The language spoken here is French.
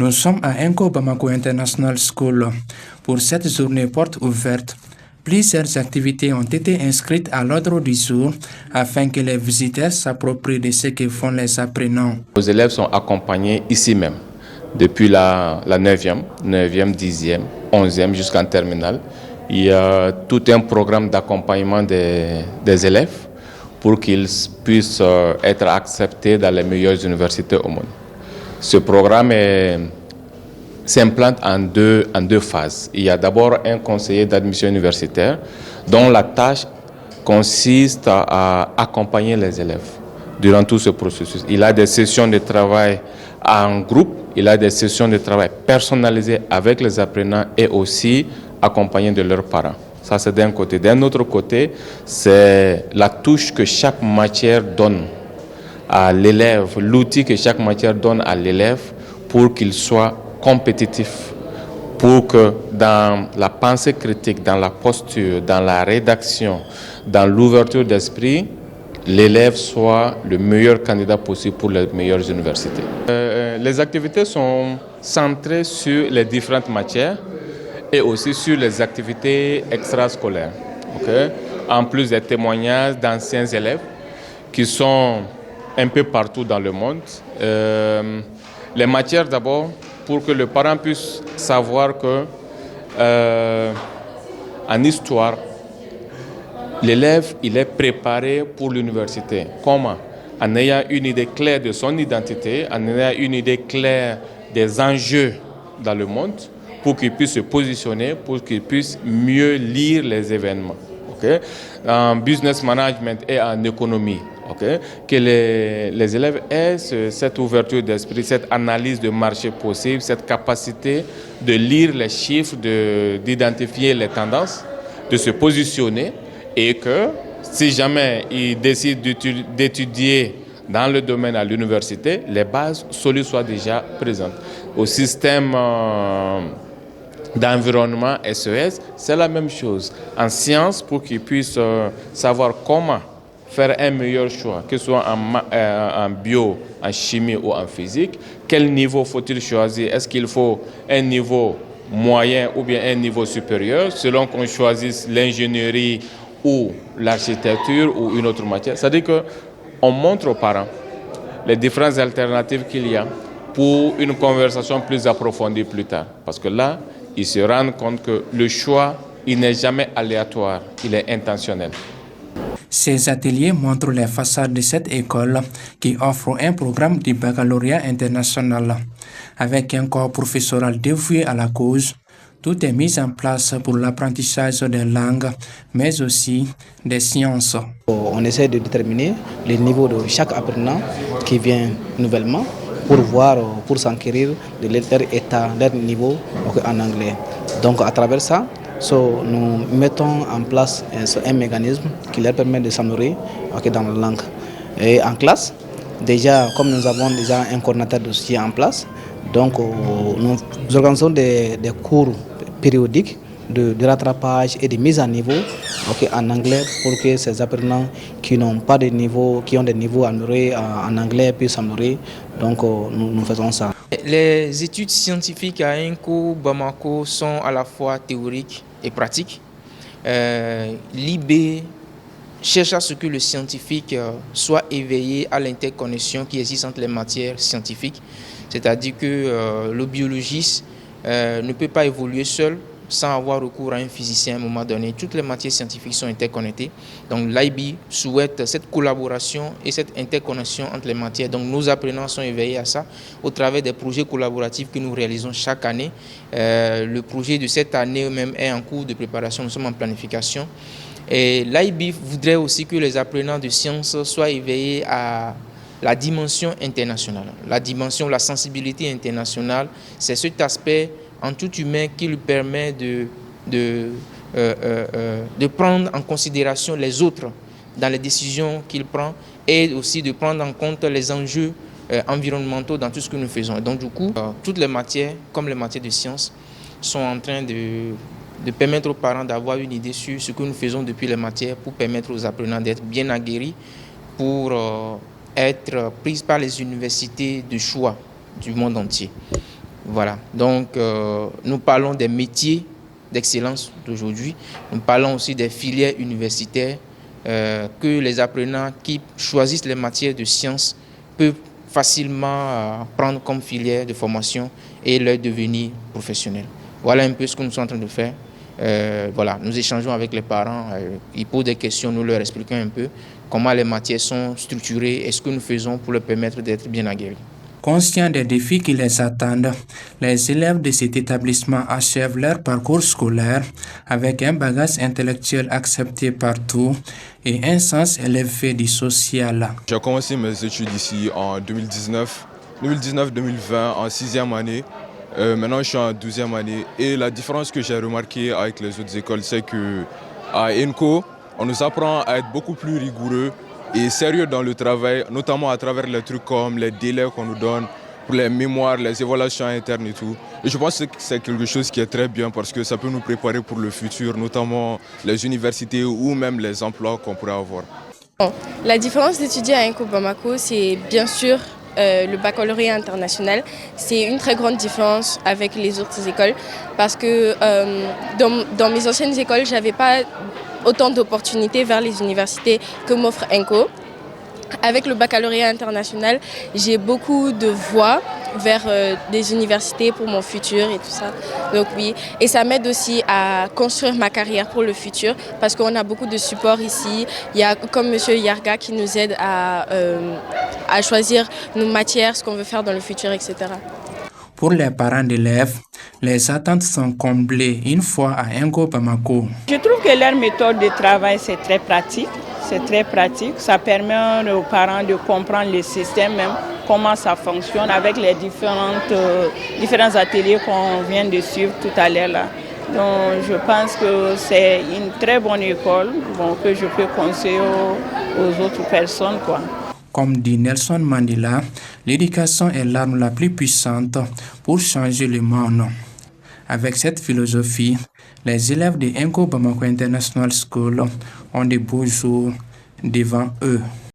Nous sommes à Enco Bamako International School pour cette journée porte ouverte. Plusieurs activités ont été inscrites à l'ordre du jour afin que les visiteurs s'approprient de ce que font les apprenants. Nos élèves sont accompagnés ici même, depuis la 9e, 10e, 11e jusqu'en terminale. Il y a tout un programme d'accompagnement des élèves pour qu'ils puissent être acceptés dans les meilleures universités au monde. Ce programme s'implante en deux phases. Il y a d'abord un conseiller d'admission universitaire dont la tâche consiste à accompagner les élèves durant tout ce processus. Il a des sessions de travail en groupe, il a des sessions de travail personnalisées avec les apprenants et aussi accompagnés de leurs parents. Ça, c'est d'un côté. D'un autre côté, c'est la touche que chaque matière donne à l'élève, l'outil que chaque matière donne à l'élève pour qu'il soit compétitif, pour que dans la pensée critique, dans la posture, dans la rédaction, dans l'ouverture d'esprit, l'élève soit le meilleur candidat possible pour les meilleures universités. Les activités sont centrées sur les différentes matières et aussi sur les activités extrascolaires. Okay? En plus des témoignages d'anciens élèves qui sont un peu partout dans le monde. Les matières d'abord, pour que le parent puisse savoir que en histoire, l'élève il est préparé pour l'université. Comment? En ayant une idée claire de son identité, en ayant une idée claire des enjeux dans le monde, pour qu'il puisse se positionner, pour qu'il puisse mieux lire les événements. Okay? En business management et en économie. Okay? Que les élèves aient cette ouverture d'esprit, cette analyse de marché possible, cette capacité de lire les chiffres, d'identifier les tendances, de se positionner et que si jamais ils décident d'étudier dans le domaine à l'université, les bases solides soient déjà présentes. Au système d'environnement SES, c'est la même chose. En sciences, pour qu'ils puissent savoir comment faire un meilleur choix, que ce soit en bio, en chimie ou en physique, quel niveau faut-il choisir? Est-ce qu'il faut un niveau moyen ou bien un niveau supérieur, selon qu'on choisisse l'ingénierie ou l'architecture ou une autre matière? C'est-à-dire qu'on montre aux parents les différentes alternatives qu'il y a pour une conversation plus approfondie plus tard. Parce que là, ils se rendent compte que le choix, il n'est jamais aléatoire, il est intentionnel. Ces ateliers montrent les façades de cette école qui offre un programme de baccalauréat international. Avec un corps professoral dévoué à la cause, tout est mis en place pour l'apprentissage des langues, mais aussi des sciences. On essaie de déterminer le niveau de chaque apprenant qui vient nouvellement pour s'enquérir de leur état, leur niveau en anglais. Donc à travers ça, nous mettons en place un mécanisme qui leur permet de s'améliorer dans la langue. Et en classe, déjà, comme nous avons déjà un coordinateur dossier en place, donc nous organisons des cours périodiques de rattrapage et de mise à niveau en anglais pour que ces apprenants qui n'ont pas de niveau, qui ont des niveaux améliorés en anglais puissent s'améliorer. Donc nous faisons ça. Les études scientifiques à Enco Bamako sont à la fois théoriques et pratiques. L'IB cherche à ce que le scientifique soit éveillé à l'interconnexion qui existe entre les matières scientifiques. C'est-à-dire que le biologiste ne peut pas évoluer seul sans avoir recours à un physicien à un moment donné. Toutes les matières scientifiques sont interconnectées. Donc l'IB souhaite cette collaboration et cette interconnexion entre les matières. Donc nos apprenants sont éveillés à ça au travers des projets collaboratifs que nous réalisons chaque année. Le projet de cette année même est en cours de préparation, nous sommes en planification. Et l'IB voudrait aussi que les apprenants de sciences soient éveillés à la dimension internationale. La dimension, la sensibilité internationale, c'est cet aspect en tout humain qui lui permet de prendre en considération les autres dans les décisions qu'il prend et aussi de prendre en compte les enjeux environnementaux dans tout ce que nous faisons. Et donc du coup, toutes les matières, comme les matières de sciences, sont en train de permettre aux parents d'avoir une idée sur ce que nous faisons depuis les matières pour permettre aux apprenants d'être bien aguerris pour être pris par les universités de choix du monde entier. Voilà, donc nous parlons des métiers d'excellence d'aujourd'hui. Nous parlons aussi des filières universitaires que les apprenants qui choisissent les matières de sciences peuvent facilement prendre comme filière de formation et leur devenir professionnel. Voilà un peu ce que nous sommes en train de faire. Voilà, nous échangeons avec les parents, ils posent des questions, nous leur expliquons un peu comment les matières sont structurées et ce que nous faisons pour leur permettre d'être bien aguerris. Conscients des défis qui les attendent, les élèves de cet établissement achèvent leur parcours scolaire avec un bagage intellectuel accepté partout et un sens élevé du social. J'ai commencé mes études ici en 2019-2020 en 6e année. Maintenant, je suis en 12e année et la différence que j'ai remarquée avec les autres écoles, c'est qu'à ENCO, on nous apprend à être beaucoup plus rigoureux et sérieux dans le travail, notamment à travers les trucs comme les délais qu'on nous donne pour les mémoires, les évaluations internes et tout. Et je pense que c'est quelque chose qui est très bien parce que ça peut nous préparer pour le futur, notamment les universités ou même les emplois qu'on pourrait avoir. La différence d'étudier à ENCO Bamako, c'est bien sûr le baccalauréat international. C'est une très grande différence avec les autres écoles parce que dans mes anciennes écoles, je n'avais pas autant d'opportunités vers les universités que m'offre ENCO. Avec le baccalauréat international, j'ai beaucoup de voies vers des universités pour mon futur et tout ça. Donc oui, et ça m'aide aussi à construire ma carrière pour le futur parce qu'on a beaucoup de support ici. Il y a comme Monsieur Yarga qui nous aide à choisir nos matières, ce qu'on veut faire dans le futur, etc. Pour les parents d'élèves, les attentes sont comblées une fois à ENCO Bamako. Je trouve que leur méthode de travail, c'est très pratique. C'est très pratique. Ça permet aux parents de comprendre le système, même comment ça fonctionne avec les différents ateliers qu'on vient de suivre tout à l'heure là. Donc je pense que c'est une très bonne école que je peux conseiller aux autres personnes, quoi. Comme dit Nelson Mandela, l'éducation est l'arme la plus puissante pour changer le monde. Avec cette philosophie, les élèves de ENCO Bamako International School ont de beaux jours devant eux.